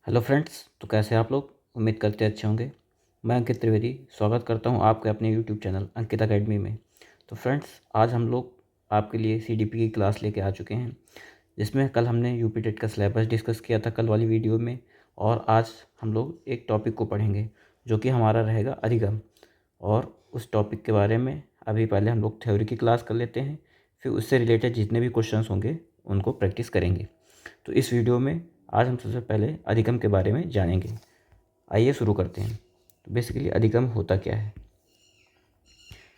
Hello friends, तो कैसे हैं आप लोग। उम्मीद करते अच्छे होंगे। मैं अंकित त्रिवेदी स्वागत करता हूं आपके अपने यूट्यूब चैनल अंकित अकेडमी में। तो फ्रेंड्स, आज हम लोग आपके लिए सीडीपी की क्लास लेके आ चुके हैं, जिसमें कल हमने यूपी टेट का सिलेबस डिस्कस किया था कल वाली वीडियो में। और आज हम लोग एक टॉपिक को पढ़ेंगे जो कि हमारा रहेगा अधिगम। और उस टॉपिक के बारे में अभी पहले हम लोग थ्योरी की क्लास कर लेते हैं, फिर उससे रिलेटेड जितने भी क्वेश्चंस होंगे उनको प्रैक्टिस करेंगे। तो इस वीडियो में आज हम सबसे पहले अधिगम के बारे में जानेंगे। आइए शुरू करते हैं। तो बेसिकली अधिगम होता क्या है।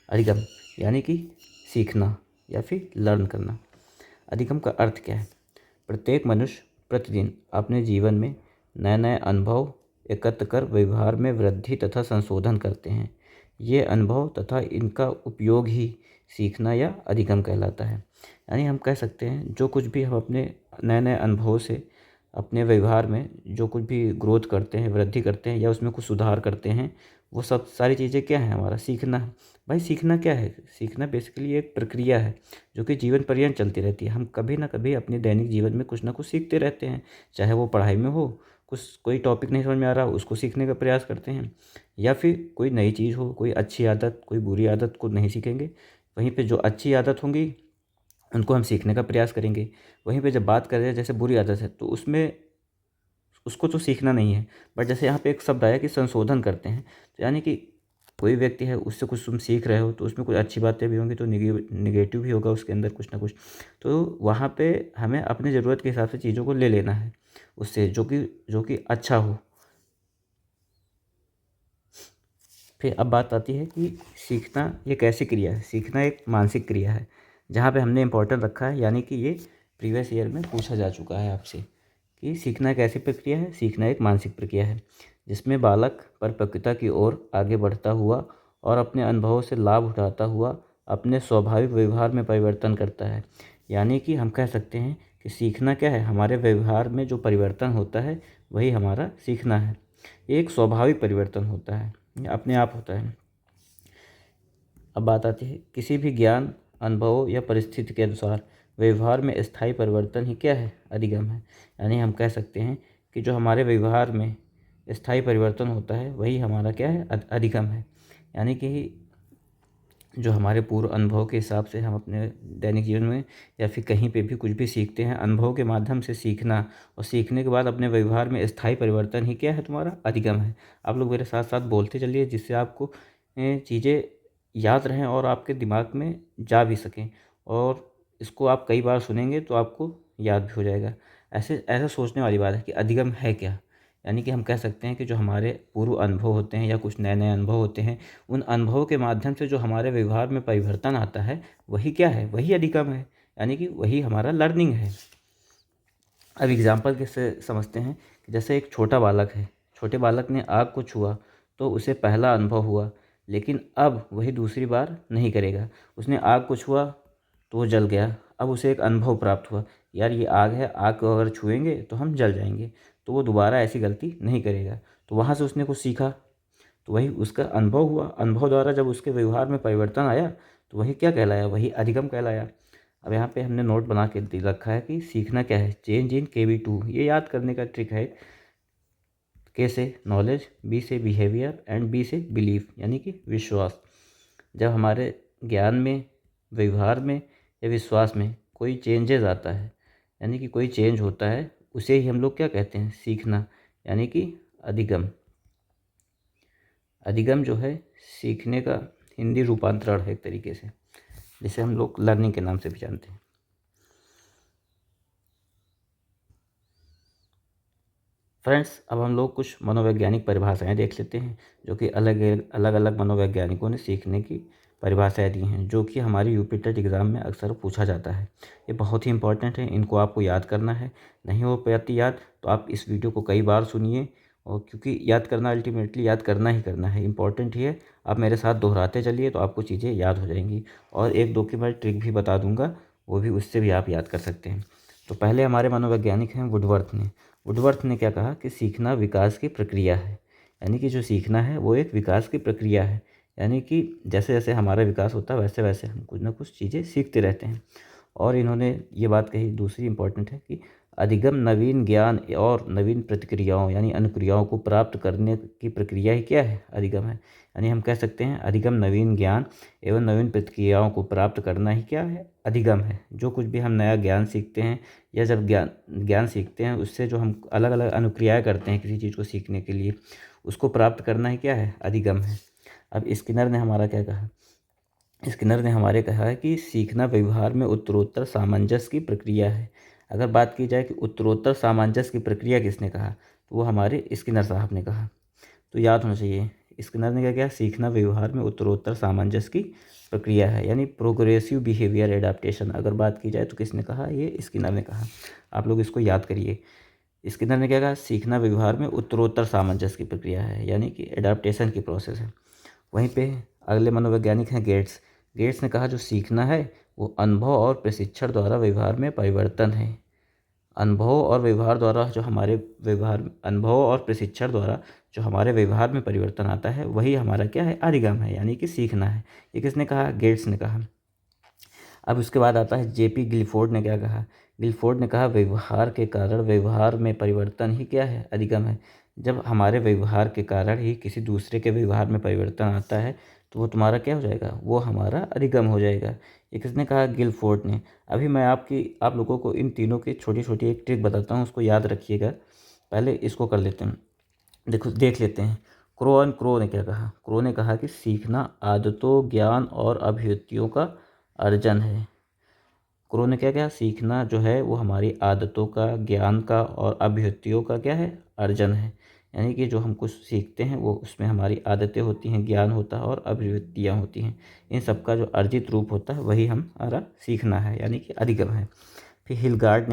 अधिगम यानी कि सीखना या फिर लर्न करना। अधिगम का अर्थ क्या है। प्रत्येक मनुष्य प्रतिदिन अपने जीवन में नए नए अनुभव एकत्र कर व्यवहार में वृद्धि तथा संशोधन करते हैं। ये अनुभव तथा इनका उपयोग ही सीखना या अधिगम कहलाता है। यानी हम कह सकते हैं जो कुछ भी हम अपने नए नए अनुभवों से अपने व्यवहार में जो कुछ भी ग्रोथ करते हैं, वृद्धि करते हैं या उसमें कुछ सुधार करते हैं, वो सब सारी चीज़ें क्या हैं, हमारा सीखना है। भाई सीखना क्या है। सीखना बेसिकली एक प्रक्रिया है जो कि जीवन पर्यंत चलती रहती है। हम कभी ना कभी अपने दैनिक जीवन में कुछ ना कुछ सीखते रहते हैं, चाहे वो पढ़ाई में हो, कोई टॉपिक नहीं समझ में आ रहा उसको सीखने का प्रयास करते हैं, या फिर कोई नई चीज़ हो, कोई अच्छी आदत कोई बुरी आदत को नहीं सीखेंगे। वहीं पे जो अच्छी आदत होंगी उनको हम सीखने का प्रयास करेंगे। वहीं पे जब बात करें जैसे बुरी आदत है तो उसमें उसको तो सीखना नहीं है। बट जैसे यहाँ पे एक शब्द आया कि संशोधन करते हैं, तो यानी कि कोई व्यक्ति है उससे कुछ तुम सीख रहे हो तो उसमें कुछ अच्छी बातें भी होंगी तो निगेटिव भी होगा उसके अंदर कुछ ना कुछ। तो वहाँ पे हमें अपनी ज़रूरत के हिसाब से चीज़ों को ले लेना है उससे, जो कि अच्छा हो। फिर अब बात आती है कि सीखना ये कैसी क्रिया है। सीखना एक मानसिक क्रिया है, जहाँ पे हमने इम्पोर्टेंट रखा है, यानी कि ये प्रीवियस ईयर में पूछा जा चुका है आपसे कि सीखना एक ऐसी प्रक्रिया है। सीखना एक मानसिक प्रक्रिया है जिसमें बालक परिपक्वता की ओर आगे बढ़ता हुआ और अपने अनुभवों से लाभ उठाता हुआ अपने स्वाभाविक व्यवहार में परिवर्तन करता है। यानी कि हम कह सकते हैं कि सीखना क्या है, हमारे व्यवहार में जो परिवर्तन होता है वही हमारा सीखना है। ये एक स्वाभाविक परिवर्तन होता है, ये अपने आप होता है। अब बात आती है किसी भी ज्ञान, अनुभवों या परिस्थिति के अनुसार व्यवहार में स्थायी परिवर्तन ही क्या है, अधिगम है। यानी हम कह सकते हैं कि जो हमारे व्यवहार में स्थायी परिवर्तन होता है वही हमारा क्या है, अधिगम है। यानी कि जो हमारे पूर्व अनुभव के हिसाब से हम अपने दैनिक जीवन में या फिर कहीं पे भी कुछ भी सीखते हैं, अनुभव के माध्यम से सीखना और सीखने के बाद अपने व्यवहार में स्थायी परिवर्तन ही क्या है, तुम्हारा अधिगम है। आप लोग मेरे साथ साथ बोलते चलिए जिससे आपको चीज़ें याद रहें और आपके दिमाग में जा भी सकें, और इसको आप कई बार सुनेंगे तो आपको याद भी हो जाएगा। ऐसे ऐसा सोचने वाली बात है कि अधिगम है क्या। यानी कि हम कह सकते हैं कि जो हमारे पूर्व अनुभव होते हैं या कुछ नए नए अनुभव होते हैं, उन अनुभवों के माध्यम से जो हमारे व्यवहार में परिवर्तन आता है वही क्या है, वही अधिगम है। यानी कि वही हमारा लर्निंग है। अब एग्जाम्पल कैसे समझते हैं कि जैसे एक छोटा बालक है, छोटे बालक ने आग को छुआ तो उसे पहला अनुभव हुआ, लेकिन अब वही दूसरी बार नहीं करेगा। उसने आग को छुआ तो वो जल गया, अब उसे एक अनुभव प्राप्त हुआ, यार ये आग है, आग को अगर छुएंगे तो हम जल जाएंगे, तो वो दोबारा ऐसी गलती नहीं करेगा। तो वहाँ से उसने कुछ सीखा, तो वही उसका अनुभव हुआ। अनुभव द्वारा जब उसके व्यवहार में परिवर्तन आया तो वही क्या कहलाया, वही अधिगम कहलाया। अब यहाँ पे हमने नोट बना के दे रखा है कि सीखना क्या है, चेंज इन KB2। ये याद करने का ट्रिक है। के से नॉलेज, बी से बिहेवियर एंड बी से बिलीफ, यानी कि विश्वास। जब हमारे ज्ञान में, व्यवहार में या विश्वास में कोई चेंजेस आता है, यानी कि कोई चेंज होता है, उसे ही हम लोग क्या कहते हैं, सीखना, यानी कि अधिगम। अधिगम जो है सीखने का हिंदी रूपांतरण है एक तरीके से, जिसे हम लोग लर्निंग के नाम से भी जानते हैं। फ्रेंड्स, अब हम लोग कुछ मनोवैज्ञानिक परिभाषाएं देख लेते हैं जो कि अलग अलग अलग मनोवैज्ञानिकों ने सीखने की परिभाषाएं दी हैं, जो कि हमारी यूपी टेट एग्ज़ाम में अक्सर पूछा जाता है। ये बहुत ही इंपॉर्टेंट है, इनको आपको याद करना है। नहीं हो पाती याद तो आप इस वीडियो को कई बार सुनिए, और क्योंकि याद करना अल्टीमेटली याद करना ही करना है, इंपॉर्टेंट ही है। आप मेरे साथ दोहराते चलिए तो आपको चीज़ें याद हो जाएंगी। और एक दो की मैं ट्रिक भी बता दूंगा, वो भी उससे भी आप याद कर सकते हैं। तो पहले हमारे मनोवैज्ञानिक हैं वुडवर्थ ने। वुडवर्थ ने क्या कहा कि सीखना विकास की प्रक्रिया है। यानी कि जो सीखना है वो एक विकास की प्रक्रिया है। यानी कि जैसे जैसे हमारा विकास होता है वैसे वैसे हम कुछ ना कुछ चीज़ें सीखते रहते हैं। और इन्होंने ये बात कही दूसरी इम्पॉर्टेंट है कि अधिगम नवीन ज्ञान और नवीन प्रतिक्रियाओं यानी अनुक्रियाओं को प्राप्त करने की प्रक्रिया ही क्या है, अधिगम है। यानी हम कह सकते हैं अधिगम नवीन ज्ञान एवं नवीन प्रतिक्रियाओं को प्राप्त करना ही क्या है, अधिगम है। जो कुछ भी हम नया ज्ञान सीखते हैं या जब ज्ञान सीखते हैं उससे जो हम अलग अलग अनुक्रियाएँ करते हैं किसी चीज़ को सीखने के लिए, उसको प्राप्त करना ही क्या है, अधिगम है। अब स्किनर ने हमारा क्या कहा, स्किनर ने हमारे कहा है कि सीखना व्यवहार में उत्तरोत्तर सामंजस्य की प्रक्रिया है। अगर बात की जाए कि उत्तरोत्तर सामंजस्य की प्रक्रिया किसने कहा, तो वो हमारे स्किनर साहब ने कहा। तो याद होना चाहिए, स्किनर ने क्या किया, सीखना व्यवहार में उत्तरोत्तर सामंजस्य की प्रक्रिया है, यानी प्रोग्रेसिव बिहेवियर एडाप्टेशन। अगर बात की जाए तो किसने कहा, ये स्किनर ने कहा। आप लोग इसको याद करिए। स्किनर ने क्या कहा, सीखना व्यवहार में उत्तरोत्तर सामंजस्य की प्रक्रिया है, यानी कि एडाप्टेशन की प्रोसेस है। वहीं पे अगले मनोवैज्ञानिक हैं गेट्स। गेट्स ने कहा जो सीखना है वो अनुभव और प्रशिक्षण द्वारा व्यवहार में परिवर्तन है। अनुभव और व्यवहार द्वारा जो हमारे व्यवहार, अनुभव और प्रशिक्षण द्वारा जो हमारे व्यवहार में परिवर्तन आता है वही हमारा क्या है, अधिगम है, यानी कि सीखना है। ये किसने कहा, गेट्स ने कहा। अब उसके बाद आता है जेपी गिलफोर्ड ने क्या कहा। गिलफोर्ड ने कहा व्यवहार के कारण व्यवहार में परिवर्तन ही क्या है, अधिगम है। जब हमारे व्यवहार के कारण ही किसी दूसरे के व्यवहार में परिवर्तन आता है तो वो तुम्हारा क्या हो जाएगा, वो हमारा अधिगम हो जाएगा। ये किसने कहा, गिलफोर्ड ने। अभी मैं आप लोगों को इन तीनों की छोटी छोटी एक ट्रिक बताता हूँ, उसको याद रखिएगा। पहले इसको कर लेते हैं, देख लेते हैं। क्रो ने क्या कहा। क्रो ने कहा कि सीखना आदतों, ज्ञान और अभिव्यक्तियों का अर्जन है। क्रो ने क्या कहा, सीखना जो है वो हमारी आदतों का, ज्ञान का और अभिव्यक्तियों का क्या है, अर्जन है। यानी कि जो हम कुछ सीखते हैं वो उसमें हमारी आदतें होती हैं, ज्ञान होता है और अभिव्यक्तियाँ होती हैं। इन सब का जो अर्जित रूप होता है वही हमारा सीखना है, यानी कि अधिगम है। फिर हिलगार्ड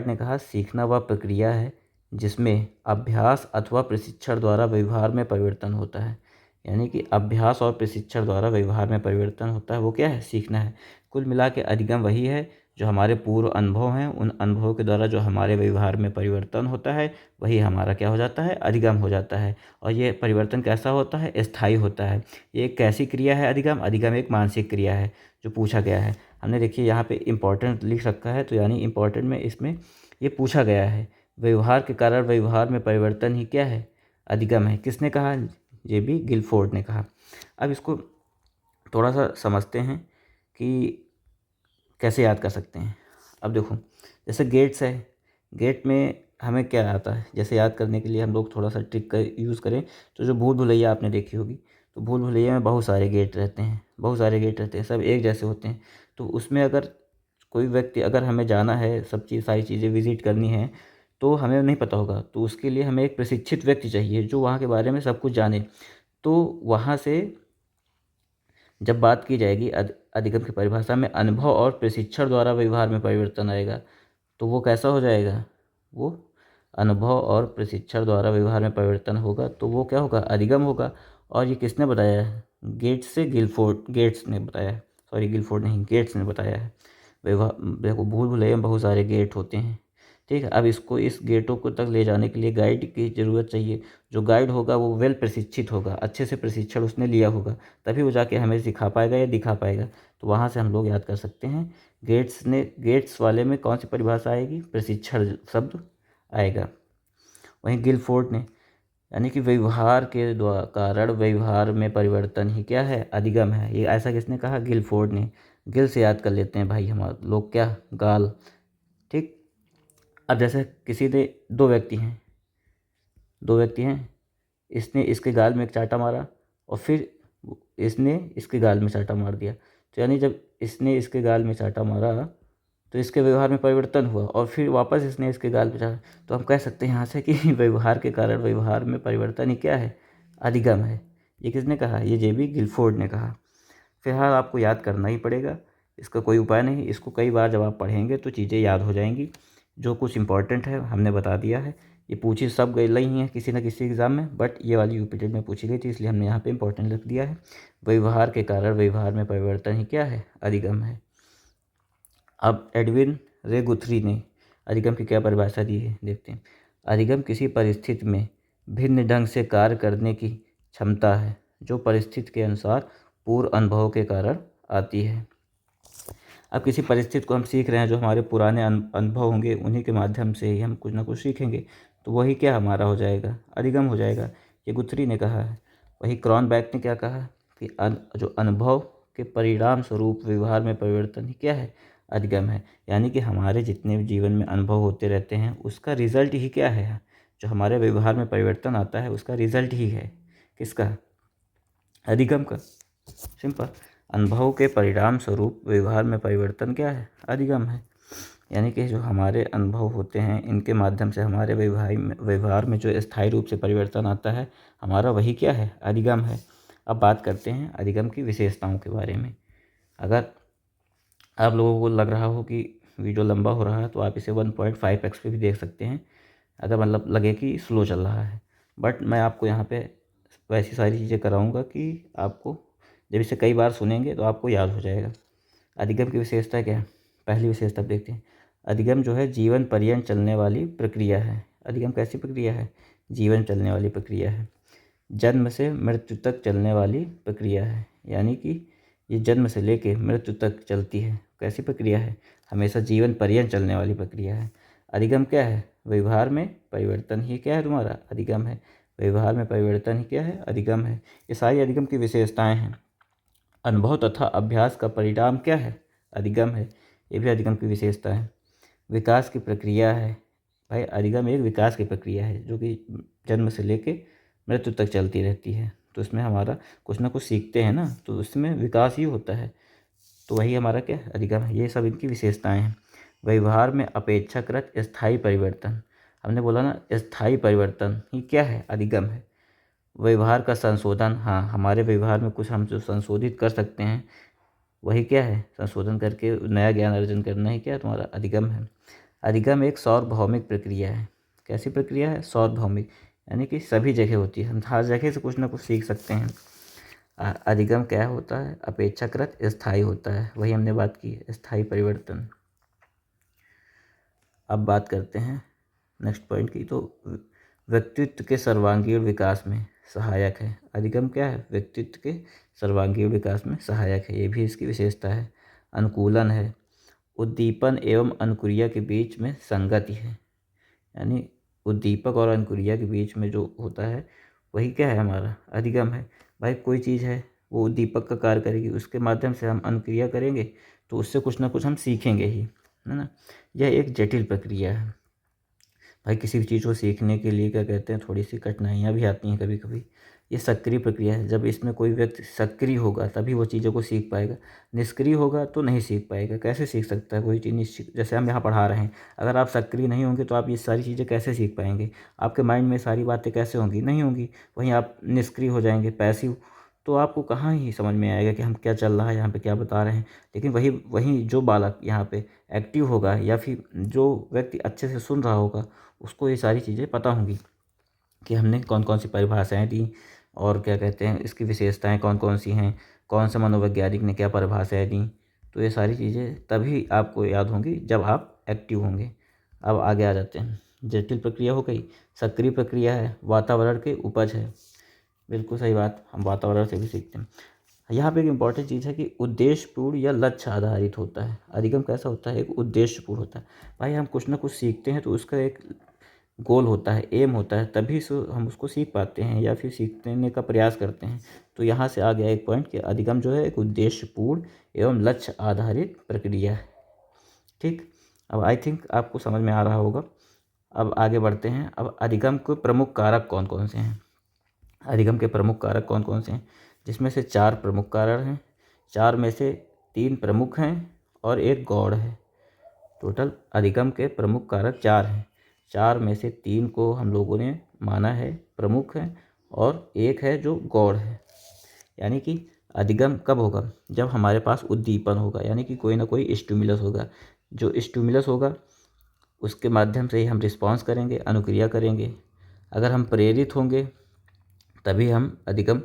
ने कहा सीखना वह प्रक्रिया है जिसमें अभ्यास अथवा प्रशिक्षण द्वारा व्यवहार में परिवर्तन होता है। यानी कि अभ्यास और प्रशिक्षण द्वारा व्यवहार में परिवर्तन होता है, वो क्या है, सीखना है। कुल मिला के अधिगम वही है जो हमारे पूर्व अनुभव हैं, उन अनुभवों के द्वारा जो हमारे व्यवहार में परिवर्तन होता है वही हमारा क्या हो जाता है, अधिगम हो जाता है। और ये परिवर्तन कैसा होता है, स्थायी होता है। ये एक कैसी क्रिया है, अधिगम एक मानसिक क्रिया है जो पूछा गया है। हमने देखिए यहाँ पे इम्पोर्टेंट लिख रखा है, तो यानी इम्पोर्टेंट में इसमें ये पूछा गया है व्यवहार के कारण व्यवहार में परिवर्तन ही क्या है, अधिगम है। किसने कहा, जेबी गिलफोर्ड ने कहा। अब इसको थोड़ा सा समझते हैं कि कैसे याद कर सकते हैं। अब देखो, जैसे गेट्स है, गेट में हमें क्या आता है, जैसे याद करने के लिए हम लोग थोड़ा सा ट्रिक का यूज़ करें तो जो भूल भुलैया आपने देखी होगी, तो भूल भुलैया में बहुत सारे गेट रहते हैं, सब एक जैसे होते हैं। तो उसमें अगर कोई व्यक्ति, अगर हमें जाना है, सारी चीज़ें विज़िट करनी है, तो हमें नहीं पता होगा, तो उसके लिए हमें एक प्रशिक्षित व्यक्ति चाहिए जो वहाँ के बारे में सब कुछ जाने। तो वहाँ से जब बात की जाएगी अधिगम की परिभाषा में अनुभव और प्रशिक्षण द्वारा व्यवहार में परिवर्तन आएगा, तो वो कैसा हो जाएगा, वो अनुभव और प्रशिक्षण द्वारा व्यवहार में परिवर्तन होगा, तो वो क्या होगा, अधिगम होगा। और ये किसने बताया है, गेट्स ने बताया है, सॉरी गिलफोर्ड नहीं, गेट्स ने बताया है। व्यवहार, देखो भूल भुलैया में बहुत सारे गेट होते हैं, ठीक है। अब इसको, इस गेटों को तक ले जाने के लिए गाइड की ज़रूरत चाहिए। जो गाइड होगा वो वेल प्रशिक्षित होगा, अच्छे से प्रशिक्षण उसने लिया होगा, तभी वो जाके हमें सिखा पाएगा या दिखा पाएगा। तो वहाँ से हम लोग याद कर सकते हैं। गेट्स वाले में कौन सी परिभाषा आएगी, प्रशिक्षण शब्द आएगा। वहीं गिलफोर्ड ने, यानी कि व्यवहार के द्वारा कारण व्यवहार में परिवर्तन ही क्या है, अधिगम है। ये ऐसा किसने कहा, गिलफोर्ड ने। गिल से याद कर लेते हैं भाई हम लोग, क्या, गाल, ठीक। अब जैसे किसी ने, दो व्यक्ति हैं, इसने इसके गाल में एक चांटा मारा और फिर इसने इसके गाल में चांटा मार दिया। तो यानी जब इसने इसके गाल में चांटा मारा तो इसके व्यवहार में परिवर्तन हुआ और फिर वापस इसने इसके गाल पे चांटा, तो हम कह सकते हैं यहाँ से कि व्यवहार के कारण व्यवहार में परिवर्तन ही क्या है, अधिगम है। ये किसने कहा, ये जेबी गिलफोर्ड ने कहा। फिलहाल आपको याद करना ही पड़ेगा, इसका कोई उपाय नहीं। इसको कई बार जब आप पढ़ेंगे तो चीज़ें याद हो जाएंगी। जो कुछ इंपॉर्टेंट है हमने बता दिया है। ये पूछी सब गई नहीं है किसी न किसी एग्ज़ाम में, बट ये वाली यूपीटेड में पूछी गई थी, इसलिए हमने यहाँ पे इंपॉर्टेंट लिख दिया है। व्यवहार के कारण व्यवहार में परिवर्तन ही क्या है, अधिगम है। अब एडविन रे गुथरी ने अधिगम की क्या परिभाषा दी है, देखते हैं। अधिगम किसी परिस्थिति में भिन्न ढंग से कार्य करने की क्षमता है जो परिस्थिति के अनुसार पूर्व अनुभव के कारण आती है। अब किसी परिस्थिति को हम सीख रहे हैं, जो हमारे पुराने अनुभव होंगे उन्हीं के माध्यम से ही हम कुछ ना कुछ सीखेंगे, तो वही क्या हमारा हो जाएगा, अधिगम हो जाएगा। ये गुथरी ने कहा है। वही क्रॉनबैक ने क्या कहा कि जो अनुभव के परिणाम स्वरूप व्यवहार में परिवर्तन ही क्या है, अधिगम है। यानी कि हमारे जितने भी जीवन में अनुभव होते रहते हैं उसका रिजल्ट ही क्या है, जो हमारे व्यवहार में परिवर्तन आता है उसका रिजल्ट ही है किसका, अधिगम का। सिंपल। अनुभव के परिणाम स्वरूप व्यवहार में परिवर्तन क्या है, अधिगम है। यानी कि जो हमारे अनुभव होते हैं इनके माध्यम से हमारे व्यवहार में जो स्थायी रूप से परिवर्तन आता है, हमारा वही क्या है, अधिगम है। अब बात करते हैं अधिगम की विशेषताओं के बारे में। अगर आप लोगों को लग रहा हो कि वीडियो लंबा हो रहा है तो आप इसे 1.5x पे भी देख सकते हैं, अगर मतलब लगे कि स्लो चल रहा है। बट मैं आपको यहाँ पे वैसी सारी चीज़ें कराऊंगा कि आपको जब इसे कई बार सुनेंगे तो आपको याद हो जाएगा। अधिगम की विशेषता क्या है, पहली विशेषता देखते हैं। अधिगम जो है जीवन पर्यंत चलने वाली प्रक्रिया है। अधिगम कैसी प्रक्रिया है, जीवन चलने वाली प्रक्रिया है। जन्म से मृत्यु तक चलने वाली प्रक्रिया है। यानी कि ये जन्म से लेके मृत्यु तक चलती है। कैसी प्रक्रिया है, हमेशा जीवन पर्यंत चलने वाली प्रक्रिया है। अधिगम क्या है, व्यवहार में परिवर्तन ही क्या है तुम्हारा, अधिगम है। व्यवहार में परिवर्तन ही क्या है, अधिगम है। ये सारी अधिगम की विशेषताएं हैं। अनुभव तथा अभ्यास का परिणाम क्या है, अधिगम है। ये भी अधिगम की विशेषता है। विकास की प्रक्रिया है। भाई अधिगम एक विकास की प्रक्रिया है जो कि जन्म से लेके मृत्यु तक चलती रहती है। तो इसमें हमारा कुछ ना कुछ सीखते हैं ना, तो उसमें विकास ही होता है। तो वही हमारा क्या अधिगम है। ये सब इनकी विशेषताएं हैं। व्यवहार में अपेक्षाकृत स्थायी परिवर्तन, हमने बोला ना स्थायी परिवर्तन ही क्या है, अधिगम है। व्यवहार का संशोधन, हाँ हमारे व्यवहार में कुछ हम जो संशोधित कर सकते हैं वही क्या है, संशोधन करके नया ज्ञान अर्जन करना ही क्या है, तुम्हारा अधिगम है। अधिगम एक सार्वभौमिक प्रक्रिया है। कैसी प्रक्रिया है, सार्वभौमिक, यानी कि सभी जगह होती है, हम हर जगह से कुछ ना कुछ सीख सकते हैं। अधिगम क्या होता है, अपेक्षाकृत स्थायी होता है। वही हमने बात की, स्थायी परिवर्तन। अब बात करते हैं नेक्स्ट पॉइंट की। तो व्यक्तित्व के सर्वांगीण विकास में सहायक है। अधिगम क्या है, व्यक्तित्व के सर्वांगीण विकास में सहायक है। ये भी इसकी विशेषता है। अनुकूलन है। उद्दीपन एवं अनुक्रिया के बीच में संगति है। यानी उद्दीपक और अनुक्रिया के बीच में जो होता है वही क्या है, हमारा अधिगम है। भाई कोई चीज़ है वो उद्दीपक का कार्य करेगी, उसके माध्यम से हम अनुक्रिया करेंगे तो उससे कुछ ना कुछ हम सीखेंगे ही, है ना। यह एक जटिल प्रक्रिया है। भाई किसी भी चीज़ को सीखने के लिए क्या कहते हैं, थोड़ी सी कठिनाइयाँ भी आती हैं कभी कभी। ये सक्रिय प्रक्रिया है। जब इसमें कोई व्यक्ति सक्रिय होगा तभी वो चीज़ों को सीख पाएगा, निष्क्रिय होगा तो नहीं सीख पाएगा। कैसे सीख सकता है कोई चीज़ निश्चित, जैसे हम यहाँ पढ़ा रहे हैं, अगर आप सक्रिय नहीं होंगे तो आप ये सारी चीज़ें कैसे सीख पाएंगे, आपके माइंड में सारी बातें कैसे होंगी, नहीं होंगी। वहीं आप निष्क्रिय हो जाएंगे, पैसिव, तो आपको कहाँ ही समझ में आएगा कि हम क्या चल रहा है यहाँ पे, क्या बता रहे हैं। लेकिन वही वही जो बालक यहाँ पे एक्टिव होगा या फिर जो व्यक्ति अच्छे से सुन रहा होगा उसको ये सारी चीज़ें पता होंगी कि हमने कौन कौन सी परिभाषाएं दी और क्या कहते हैं इसकी विशेषताएं कौन कौन सी हैं, कौन से मनोवैज्ञानिक ने क्या परिभाषाएं दी। तो ये सारी चीज़ें तभी आपको याद होंगी जब आप एक्टिव होंगे। अब आगे आ जाते हैं। जटिल प्रक्रिया हो गई। सक्रिय प्रक्रिया है, वातावरण के उपज है। बिल्कुल सही बात, हम वातावरण से भी सीखते हैं। यहाँ पे एक इम्पॉर्टेंट चीज़ है कि उद्देश्यपूर्ण या लक्ष्य आधारित होता है। अधिगम कैसा होता है, एक उद्देश्यपूर्ण होता है। भाई हम कुछ ना कुछ सीखते हैं तो उसका एक गोल होता है, एम होता है, तभी से हम उसको सीख पाते हैं या फिर सीखने का प्रयास करते हैं। तो यहाँ से आ गया एक पॉइंट कि अधिगम जो है एक उद्देश्यपूर्ण एवं लक्ष्य आधारित प्रक्रिया है। ठीक, अब आई थिंक आपको समझ में आ रहा होगा। अब आगे बढ़ते हैं। अब अधिगम के प्रमुख कारक कौन कौन से हैं, अधिगम के प्रमुख कारक कौन कौन से हैं, जिसमें से 4 प्रमुख कारक हैं, 4 में से 3 प्रमुख हैं और एक गौड़ है। टोटल अधिगम के प्रमुख कारक 4 हैं। 4 में से 3 को हम लोगों ने माना है प्रमुख है और एक है जो गौड़ है। यानी कि अधिगम कब होगा, जब हमारे पास उद्दीपन होगा, यानी कि कोई ना कोई स्टिमुलस होगा। जो स्टिमुलस होगा उसके माध्यम से ही हम रिस्पॉन्स करेंगे, अनुक्रिया करेंगे। अगर हम प्रेरित होंगे तभी हम अधिगम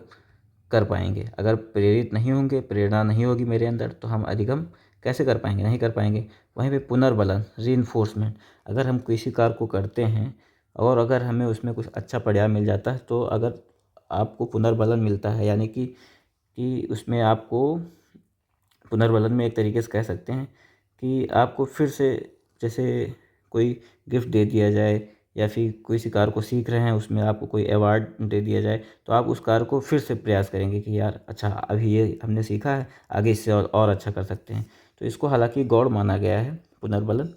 कर पाएंगे। अगर प्रेरित नहीं होंगे, प्रेरणा नहीं होगी मेरे अंदर, तो हम अधिगम कैसे कर पाएंगे, नहीं कर पाएंगे। वहीं पे पुनर्बलन, रीइंफोर्समेंट, अगर हम किसी कार्य को करते हैं और अगर हमें उसमें कुछ अच्छा परिणाम मिल जाता है तो अगर आपको पुनर्बलन मिलता है, यानी कि उसमें आपको पुनर्बलन में एक तरीके से कह सकते हैं कि आपको फिर से, जैसे कोई गिफ्ट दे दिया जाए या फिर किसी कार्य को सीख रहे हैं उसमें आपको कोई अवार्ड दे दिया जाए, तो आप उस कार्य को फिर से प्रयास करेंगे कि यार अच्छा अभी ये हमने सीखा है, आगे इससे और अच्छा कर सकते हैं। तो इसको हालांकि गौड़ माना गया है पुनर्बलन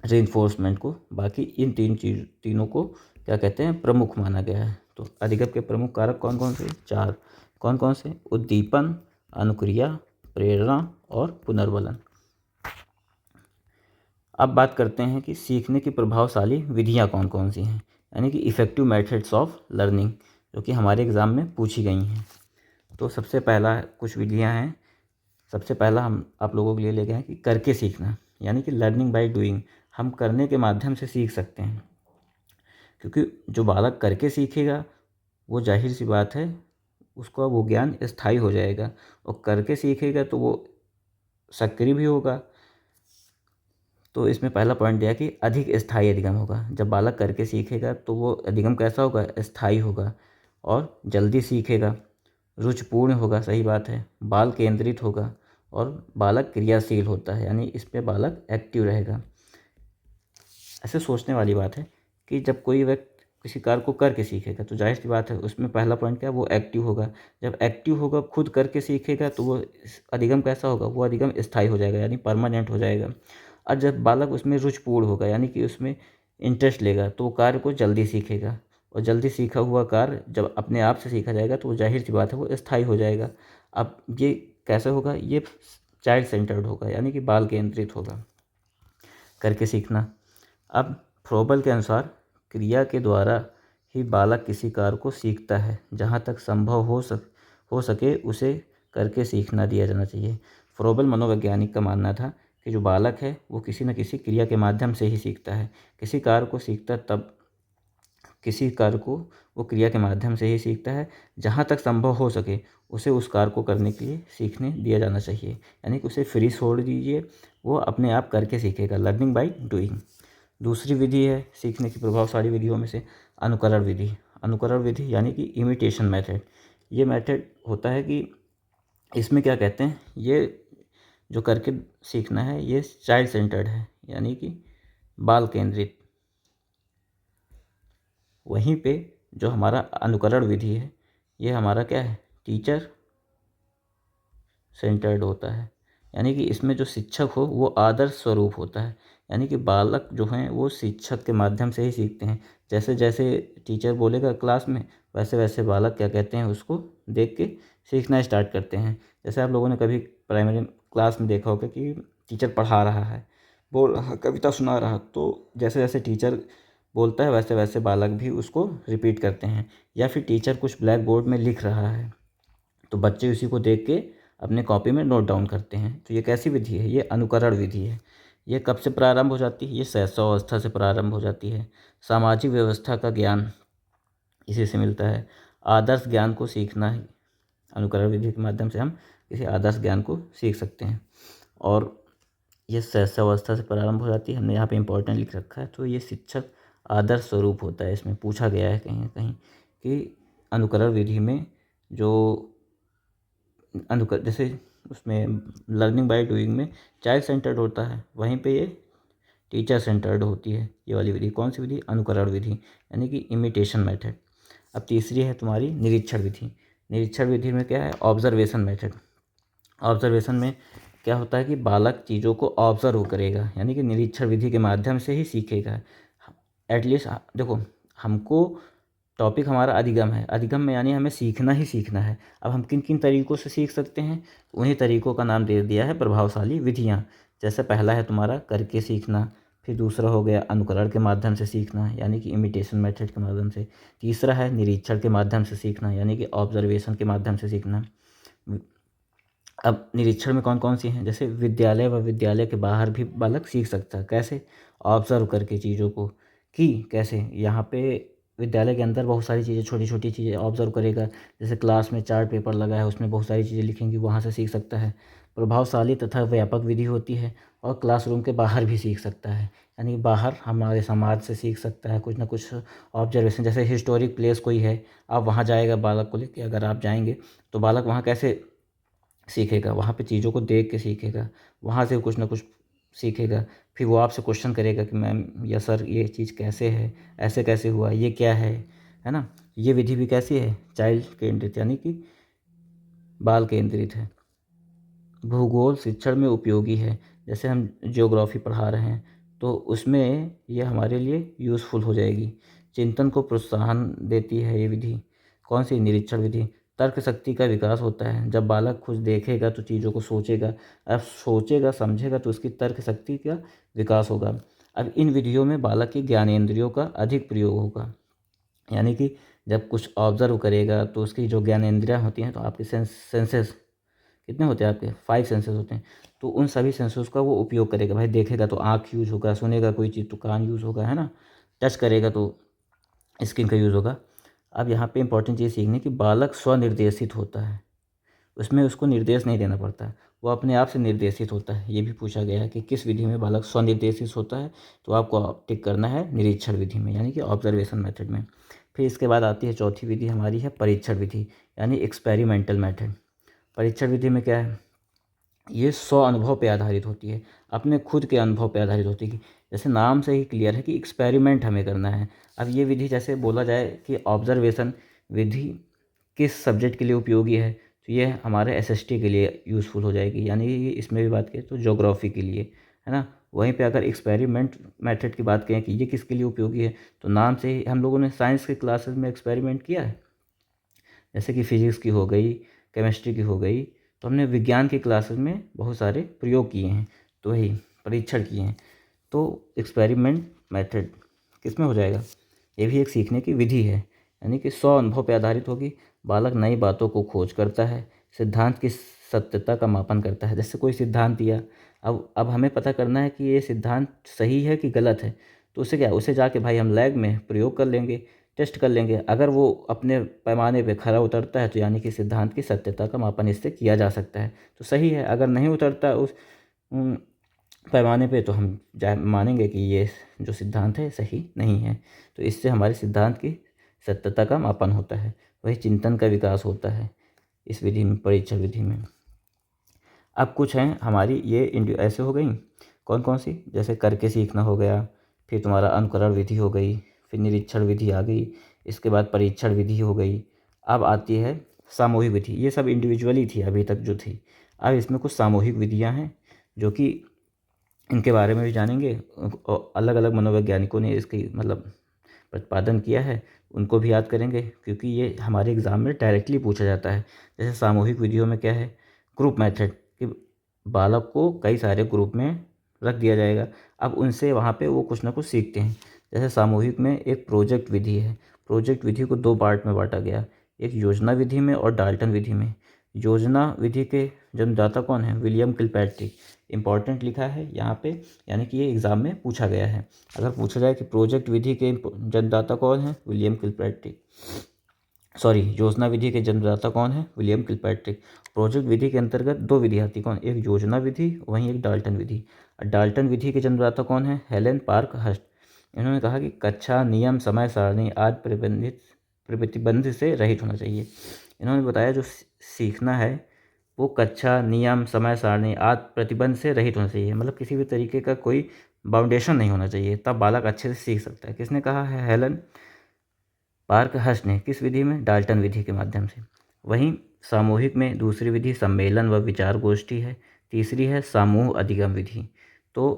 रीइंफोर्समेंट को। बाकी इन तीनों को क्या कहते हैं, प्रमुख माना गया है। तो अधिगम के प्रमुख कारक कौन कौन से? 4। कौन कौन से? उद्दीपन, अनुक्रिया, प्रेरणा और पुनर्बलन। अब बात करते हैं कि सीखने की प्रभावशाली विधियां कौन कौन सी हैं, यानी कि इफ़ेक्टिव मेथड्स ऑफ लर्निंग, जो कि हमारे एग्ज़ाम में पूछी गई हैं। तो सबसे पहला कुछ विधियां हैं। सबसे पहला हम आप लोगों के लिए ले गए हैं कि करके सीखना, यानी कि लर्निंग बाय डूइंग। हम करने के माध्यम से सीख सकते हैं, क्योंकि जो बालक करके सीखेगा वो जाहिर सी बात है उसका वो ज्ञान स्थायी हो जाएगा, और करके सीखेगा तो वो सक्रिय भी होगा। तो इसमें पहला पॉइंट दिया कि अधिक स्थायी अधिगम होगा। जब बालक करके सीखेगा तो वो अधिगम कैसा होगा? स्थायी होगा और जल्दी सीखेगा, रुचिपूर्ण होगा, सही बात है, बाल केंद्रित होगा और बालक क्रियाशील होता है, यानी इस पे बालक एक्टिव रहेगा। ऐसे सोचने वाली बात है कि जब कोई व्यक्ति किसी कार्य को करके सीखेगा तो जाहिर सी बात है उसमें पहला पॉइंट क्या है? वो एक्टिव होगा। जब एक्टिव होगा, खुद करके सीखेगा, तो वो अधिगम कैसा होगा? वो अधिगम स्थायी हो जाएगा, यानी परमानेंट हो जाएगा। और जब बालक उसमें रुचिपूर्ण होगा, यानी कि उसमें इंटरेस्ट लेगा, तो वो कार्य को जल्दी सीखेगा, और जल्दी सीखा हुआ कार्य जब अपने आप से सीखा जाएगा तो वो जाहिर सी बात है वो स्थायी हो जाएगा। अब ये कैसे होगा? ये चाइल्ड सेंटर्ड होगा, यानी कि बाल केंद्रित होगा करके सीखना। अब फ्रोबल के अनुसार क्रिया के द्वारा ही बालक किसी कार्य को सीखता है। जहाँ तक संभव हो सके उसे करके सीखना दिया जाना चाहिए। फ्रोबल मनोवैज्ञानिक का मानना था कि जो बालक है वो किसी न किसी क्रिया के माध्यम से ही सीखता है। किसी कार्य को वो क्रिया के माध्यम से ही सीखता है। जहाँ तक संभव हो सके उसे उस कार्य को करने के लिए सीखने दिया जाना चाहिए, यानी कि उसे फ्री छोड़ दीजिए, वो अपने आप करके सीखेगा। Learning by doing. दूसरी विधि है सीखने की प्रभावशाली विधियों में से अनुकरण विधि। अनुकरण विधि यानी कि इमिटेशन मेथड। ये मेथड होता है कि इसमें क्या कहते हैं, ये जो करके सीखना है ये चाइल्ड सेंटर्ड है, यानी कि बाल केंद्रित। वहीं पे जो हमारा अनुकरण विधि है ये हमारा क्या है? टीचर सेंटर्ड होता है, यानी कि इसमें जो शिक्षक हो वो आदर्श स्वरूप होता है, यानी कि बालक जो हैं वो शिक्षक के माध्यम से ही सीखते हैं। जैसे जैसे टीचर बोलेगा क्लास में, वैसे वैसे बालक क्या कहते हैं, उसको देख के सीखना स्टार्ट करते हैं। जैसे आप लोगों ने कभी प्राइमरी क्लास में देखा होगा कि टीचर पढ़ा रहा है, बोल रहा, कविता सुना रहा, तो जैसे जैसे टीचर बोलता है वैसे वैसे बालक भी उसको रिपीट करते हैं। या फिर टीचर कुछ ब्लैक बोर्ड में लिख रहा है तो बच्चे उसी को देख के अपने कॉपी में नोट डाउन करते हैं। तो ये कैसी विधि है? ये अनुकरण विधि है। ये कब से प्रारंभ हो जाती है? ये शैशवावस्था से प्रारंभ हो जाती है। सामाजिक व्यवस्था का ज्ञान इसी से मिलता है। आदर्श ज्ञान को सीखना है, अनुकरण विधि के माध्यम से हम किसी आदर्श ज्ञान को सीख सकते हैं। और ये शैशवावस्था से प्रारंभ हो जाती है, हमने यहाँ पे इम्पोर्टेंट लिख रखा है। तो ये शिक्षक आदर्श स्वरूप होता है, इसमें पूछा गया है कहीं ना कहीं कि अनुकरण विधि में जो जैसे उसमें लर्निंग बाय डूइंग में चाइल्ड सेंटर्ड होता है, वहीं पे ये टीचर सेंटर्ड होती है। ये वाली विधि कौन सी विधि? अनुकरण विधि, यानी कि इमिटेशन मेथड। अब तीसरी है तुम्हारी निरीक्षण विधि। निरीक्षण विधि में क्या है? Observation method. ऑब्जर्वेशन में क्या होता है कि बालक चीज़ों को ऑब्जर्व करेगा, यानी कि निरीक्षण विधि के माध्यम से ही सीखेगा। एटलीस्ट देखो, हमको टॉपिक हमारा अधिगम है, अधिगम में यानी हमें सीखना ही सीखना है। अब हम किन किन तरीक़ों से सीख सकते हैं? उन्हीं तरीक़ों का नाम दे दिया है प्रभावशाली विधियाँ। जैसे पहला है तुम्हारा करके सीखना, फिर दूसरा हो गया अनुकरण के माध्यम से सीखना, यानी कि इमिटेशन मेथड के माध्यम से। तीसरा है निरीक्षण के माध्यम से सीखना, यानी कि ऑब्जर्वेशन के माध्यम से सीखना। अब निरीक्षण में कौन कौन सी हैं? जैसे विद्यालय व विद्यालय के बाहर भी बालक सीख सकता है। कैसे? ऑब्जर्व करके चीज़ों को, कि कैसे यहाँ पे विद्यालय के अंदर बहुत सारी चीज़ें, छोटी छोटी चीज़ें ऑब्जर्व करेगा। जैसे क्लास में चार्ट पेपर लगा है, उसमें बहुत सारी चीज़ें लिखेंगी, वहाँ से सीख सकता है। प्रभावशाली तथा व्यापक विधि होती है, और क्लासरूम के बाहर भी सीख सकता है, यानी बाहर हमारे समाज से सीख सकता है कुछ ना कुछ ऑब्जर्वेशन। जैसे हिस्टोरिक प्लेस कोई है, आप वहाँ जाएगा बालक को लेके, अगर आप जाएंगे तो बालक वहाँ कैसे सीखेगा, वहाँ पे चीज़ों को देख के सीखेगा, वहाँ से कुछ ना कुछ सीखेगा। फिर वो आपसे क्वेश्चन करेगा कि मैम या सर ये चीज़ कैसे है, ऐसे कैसे हुआ, ये क्या है ना। ये विधि भी कैसी है, चाइल्ड केंद्रित यानी कि बाल केंद्रित है। भूगोल शिक्षण में उपयोगी है, जैसे हम ज्योग्राफी पढ़ा रहे हैं तो उसमें ये हमारे लिए यूज़फुल हो जाएगी। चिंतन को प्रोत्साहन देती है ये विधि। कौन सी, निरीक्षण विधि। तर्क शक्ति का विकास होता है, जब बालक खुद देखेगा तो चीज़ों को सोचेगा, अब सोचेगा समझेगा तो उसकी तर्क शक्ति का विकास होगा। अब इन विधियों में बालक की ज्ञानेंद्रियों का अधिक प्रयोग होगा, यानी कि जब कुछ ऑब्जर्व करेगा तो उसकी जो ज्ञानेंद्रियाँ होती हैं, तो आपके सेंसेस कितने होते हैं, आपके 5 सेंसेस होते हैं, तो उन सभी सेंसेस का वो उपयोग करेगा। भाई देखेगा तो आँख यूज़ होगा, सुनेगा कोई चीज़ तो कान यूज़ होगा, है ना, टच करेगा तो स्किन का यूज़ होगा। अब यहाँ पे इंपॉर्टेंट चीज़ सीखनी कि बालक स्वनिर्देशित होता है, उसमें उसको निर्देश नहीं देना पड़ता है, वो अपने आप से निर्देशित होता है। ये भी पूछा गया है कि किस विधि में बालक स्वनिर्देशित होता है, तो आपको टिक करना है निरीक्षण विधि में, यानी कि ऑब्जर्वेशन मेथड में। फिर इसके बाद आती है चौथी विधि हमारी है परीक्षण विधि, यानी एक्सपेरिमेंटल मेथड। परीक्षण विधि में क्या है, ये स्व अनुभव पे आधारित होती है, अपने खुद के अनुभव पे आधारित होती है। जैसे नाम से ही क्लियर है कि एक्सपेरिमेंट हमें करना है। अब ये विधि जैसे बोला जाए कि ऑब्जर्वेशन विधि किस सब्जेक्ट के लिए उपयोगी है, तो ये हमारे एसएसटी के लिए यूज़फुल हो जाएगी, यानी कि इसमें भी बात करें तो ज्योग्राफी के लिए, है ना। वहीं पे अगर एक्सपेरिमेंट मेथड की बात करें कि ये किसके लिए उपयोगी है, तो नाम से ही हम लोगों ने साइंस के क्लासेस में एक्सपेरिमेंट किया है, जैसे कि फिजिक्स की हो गई, केमिस्ट्री की हो गई, तो हमने विज्ञान की क्लासेस में बहुत सारे प्रयोग किए हैं, तो वही परीक्षण किए हैं। तो एक्सपेरिमेंट मेथड किस में हो जाएगा, ये भी एक सीखने की विधि है, यानी कि स्व अनुभव पर आधारित होगी। बालक नई बातों को खोज करता है, सिद्धांत की सत्यता का मापन करता है। जैसे कोई सिद्धांत दिया, अब हमें पता करना है कि ये सिद्धांत सही है कि गलत है, तो उसे क्या, उसे जाके भाई हम लैब में प्रयोग कर लेंगे, टेस्ट कर लेंगे। अगर वो अपने पैमाने पे खरा उतरता है तो यानी कि सिद्धांत की सत्यता का मापन इससे किया जा सकता है, तो सही है। अगर नहीं उतरता उस पैमाने पे, तो हम मानेंगे कि ये जो सिद्धांत है सही नहीं है। तो इससे हमारे सिद्धांत की सत्यता का मापन होता है, वही चिंतन का विकास होता है इस विधि में, परीक्षण विधि में। अब कुछ हैं हमारी ये ऐसे हो गई, कौन कौन सी, जैसे करके सीखना हो गया, फिर तुम्हारा अनुकरण विधि हो गई, फिर निरीक्षण विधि आ गई, इसके बाद परीक्षण विधि हो गई। अब आती है सामूहिक विधि। ये सब इंडिविजुअली थी अभी तक जो थी, अब इसमें कुछ सामूहिक विधियाँ हैं जो कि इनके बारे में भी जानेंगे, और अलग अलग मनोवैज्ञानिकों ने इसकी मतलब प्रतिपादन किया है, उनको भी याद करेंगे, क्योंकि ये हमारे एग्ज़ाम में डायरेक्टली पूछा जाता है। जैसे सामूहिक विधियों में क्या है, ग्रुप मेथड, कि बालक को कई सारे ग्रुप में रख दिया जाएगा, अब उनसे वहाँ पे वो कुछ ना कुछ सीखते हैं। जैसे सामूहिक में एक प्रोजेक्ट विधि है, प्रोजेक्ट विधि को 2 पार्ट में बांटा गया, एक योजना विधि में और डाल्टन विधि में। योजना विधि के जन्मदाता कौन है, विलियम किलपैट्रिक। इंपॉर्टेंट लिखा है यहाँ पे, यानी कि ये एग्ज़ाम में पूछा गया है। अगर पूछा जाए कि प्रोजेक्ट विधि के जन्मदाता कौन है, विलियम किलपैट्रिक। सॉरी, योजना विधि के जन्मदाता कौन है, विलियम किलपैट्रिक। प्रोजेक्ट विधि के अंतर्गत 2 विधि आती, कौन, एक योजना विधि, वहीं एक डाल्टन विधि। डाल्टन विधि के जन्मदाता कौन है, हेलेन पार्क हस्ट। इन्होंने कहा कि कक्षा, नियम, समय सारणी आदि प्रतिबंध से रहित होना चाहिए। इन्होंने बताया जो सीखना है वो कक्षा, नियम, समय सारणी आदि प्रतिबंध से रहित होना चाहिए, मतलब किसी भी तरीके का कोई बाउंडेशन नहीं होना चाहिए, तब बालक अच्छे से सीख सकता है। किसने कहा है, हेलन पार्क हर्स्ट ने। किस विधि में, डाल्टन विधि के माध्यम से। वहीं सामूहिक में दूसरी विधि सम्मेलन व विचार गोष्ठी है, तीसरी है समूह अधिगम विधि। तो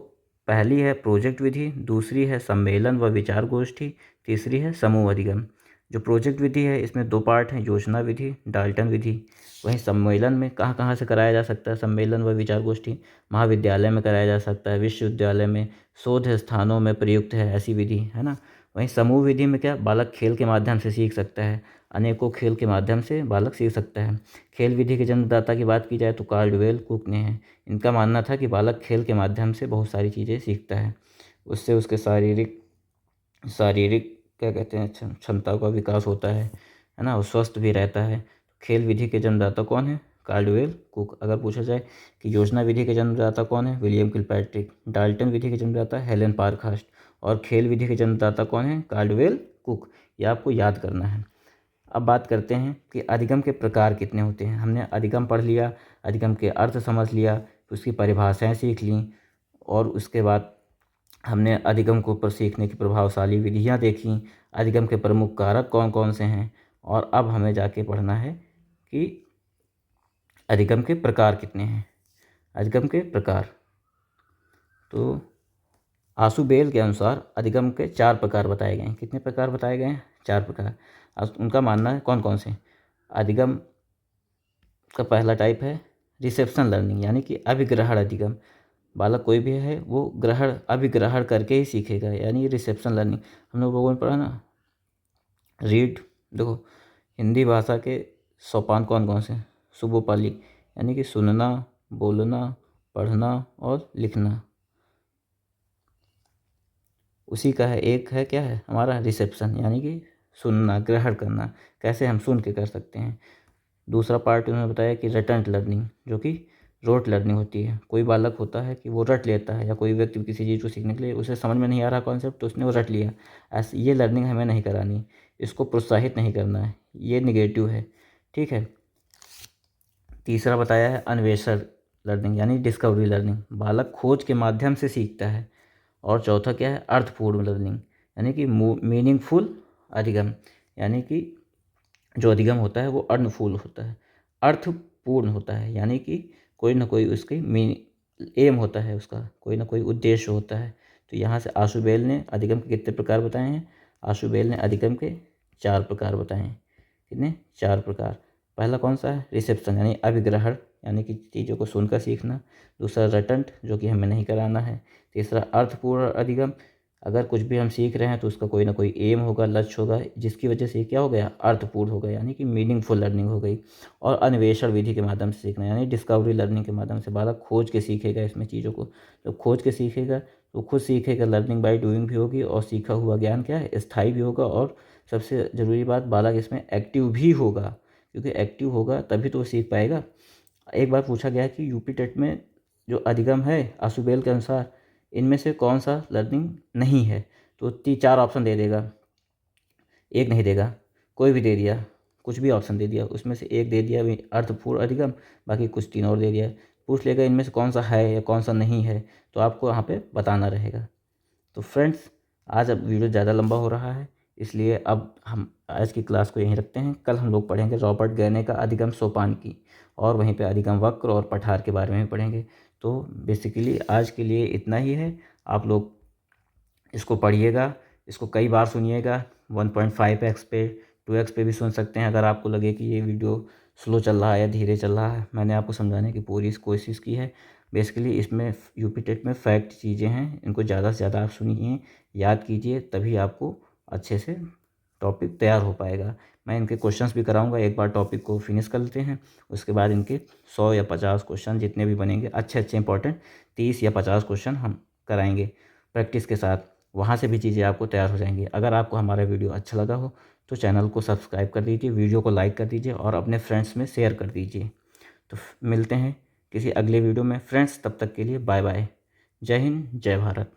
पहली है प्रोजेक्ट विधि, दूसरी है सम्मेलन व विचार गोष्ठी, तीसरी है समूह अधिगम। जो प्रोजेक्ट विधि है इसमें 2 पार्ट हैं, योजना विधि, डाल्टन विधि। वहीं सम्मेलन में कहाँ कहाँ से कराया जा सकता है सम्मेलन व विचार गोष्ठी, महाविद्यालय में कराया जा सकता है, विश्वविद्यालय में, शोध स्थानों में प्रयुक्त है ऐसी विधि, है ना। वहीं समूह विधि में क्या, बालक खेल के माध्यम से सीख सकता है, अनेकों खेल के माध्यम से बालक सीख सकता है। खेल विधि के जन्मदाता की बात की जाए तो काल्डवेल, कुक ने हैं। इनका मानना था कि बालक खेल के माध्यम से बहुत सारी चीज़ें सीखता है, उससे उसके शारीरिक शारीरिक क्या कहते हैं, क्षमता का विकास होता है ना, वो स्वस्थ भी रहता है। खेल विधि के जन्मदाता कौन है, काल्डवेल, कुक। अगर पूछा जाए कि योजना विधि के जन्मदाता कौन है, विलियम किलपैट्रिक। डाल्टन विधि के जन्मदाता हेलेन पार्कहर्स्ट। और खेल विधि के जन्मदाता कौन है, काल्डवेल, कुक। ये आपको याद करना है। अब बात करते हैं कि अधिगम के प्रकार कितने होते हैं। हमने अधिगम पढ़ लिया, अधिगम के अर्थ समझ लिया, उसकी परिभाषाएं सीख लीं, और उसके बाद हमने अधिगम को ऊपर सीखने की प्रभावशाली विधियां देखी, अधिगम के प्रमुख कारक कौन कौन से हैं, और अब हमें जाके पढ़ना है कि अधिगम के प्रकार कितने हैं। अधिगम के प्रकार, तो आशुबेल के अनुसार अधिगम के 4 प्रकार बताए गए हैं। कितने प्रकार बताए गए हैं? 4 प्रकार। उनका मानना है कौन कौन से? अधिगम का पहला टाइप है रिसेप्शन लर्निंग, यानी कि अभिग्रहण अधिगम। बालक कोई भी है वो अभिग्रहण करके ही सीखेगा, यानी रिसेप्शन लर्निंग। हम लोगों ने पढ़ा ना, रीड, देखो हिंदी भाषा के सोपान कौन कौन से? सुबोपाली, यानी कि सुनना, बोलना, पढ़ना और लिखना। उसी का है एक है, क्या है हमारा? रिसेप्शन, यानी कि सुनना, ग्रहण करना। कैसे हम सुन के कर सकते हैं। दूसरा पार्ट उन्होंने बताया कि रिटेंट लर्निंग, जो कि रोट लर्निंग होती है। कोई बालक होता है कि वो रट लेता है, या कोई व्यक्ति किसी चीज़ को सीखने के लिए उसे समझ में नहीं आ रहा कॉन्सेप्ट, तो उसने वो रट लिया। ऐसे ये लर्निंग हमें नहीं करानी, इसको प्रोत्साहित नहीं करना है, ये निगेटिव है, ठीक है। तीसरा बताया है अन्वेषण लर्निंग, यानी डिस्कवरी लर्निंग। बालक खोज के माध्यम से सीखता है। और चौथा क्या है? अर्थपूर्ण लर्निंग, यानी कि मीनिंगफुल अधिगम, यानी कि जो अधिगम होता है वो अर्थफुल होता है, अर्थपूर्ण होता है, यानी कि कोई ना कोई उसकी एम होता है, उसका कोई ना कोई उद्देश्य होता है। तो यहाँ से आशुबेल ने अधिगम के कितने प्रकार बताए हैं? आशुबेल ने अधिगम के 4 प्रकार बताए हैं। कितने? 4 प्रकार। पहला कौन सा है? रिसेप्शन, यानी अभिग्रहण, यानी कि चीज़ों को सुनकर सीखना। दूसरा रटंट, जो कि हमें नहीं कराना है। तीसरा अर्थपूर्ण अधिगम, अगर कुछ भी हम सीख रहे हैं तो उसका कोई ना कोई एम होगा, लक्ष्य होगा, जिसकी वजह से क्या हो गया? अर्थपूर्ण हो गया, यानी कि मीनिंगफुल लर्निंग हो गई। और अन्वेषण विधि के माध्यम से सीखना, यानी डिस्कवरी लर्निंग के माध्यम से बालक खोज के सीखेगा इसमें चीज़ों को। जब खोज के सीखेगा तो खुद सीखेगा, लर्निंग बाय डूइंग भी होगी, और सीखा हुआ ज्ञान क्या है? स्थायी भी होगा। और सबसे ज़रूरी बात, बालक इसमें एक्टिव भी होगा, क्योंकि एक्टिव होगा तभी तो वो सीख पाएगा। एक बार पूछा गया कि यूपी टेट में जो अधिगम है आशुबेल के अनुसार, इनमें से कौन सा लर्निंग नहीं है, तो 4 ऑप्शन दे देगा, एक नहीं देगा, कोई भी दे दिया, कुछ भी ऑप्शन दे दिया, उसमें से एक दे दिया भी अर्थपूर्ण अधिगम, बाकी कुछ 3 और दे दिया। पूछ लेगा इनमें से कौन सा है या कौन सा नहीं है, तो आपको यहाँ पे बताना रहेगा। तो फ्रेंड्स, आज अब वीडियो ज़्यादा लंबा हो रहा है, इसलिए अब हम आज की क्लास को यहीं रखते हैं। कल हम लोग पढ़ेंगे रॉबर्ट गैने का अधिगम सोपान की, और वहीं पे अधिगम वक्र और पठार के बारे में पढ़ेंगे। तो बेसिकली आज के लिए इतना ही है। आप लोग इसको पढ़िएगा, इसको कई बार सुनिएगा, 1.5x पे, 2x पे भी सुन सकते हैं। अगर आपको लगे कि ये वीडियो स्लो चल रहा है या धीरे चल रहा है, मैंने आपको समझाने की पूरी कोशिश की है। बेसिकली इसमें यूपी टेट में फैक्ट चीज़ें हैं, इनको ज़्यादा से ज़्यादा आप सुनिए, याद कीजिए, तभी आपको अच्छे से टॉपिक तैयार हो पाएगा। मैं इनके क्वेश्चंस भी कराऊंगा, एक बार टॉपिक को फिनिश कर लेते हैं, उसके बाद इनके 100 या 50 क्वेश्चन जितने भी बनेंगे, अच्छे अच्छे इंपॉर्टेंट 30 या 50 क्वेश्चन हम कराएंगे प्रैक्टिस के साथ। वहाँ से भी चीज़ें आपको तैयार हो जाएंगी। अगर आपको हमारा वीडियो अच्छा लगा हो तो चैनल को सब्सक्राइब कर दीजिए, वीडियो को लाइक कर दीजिए, और अपने फ्रेंड्स में शेयर कर दीजिए। तो मिलते हैं किसी अगले वीडियो में फ्रेंड्स, तब तक के लिए बाय बाय। जय हिंद, जय भारत।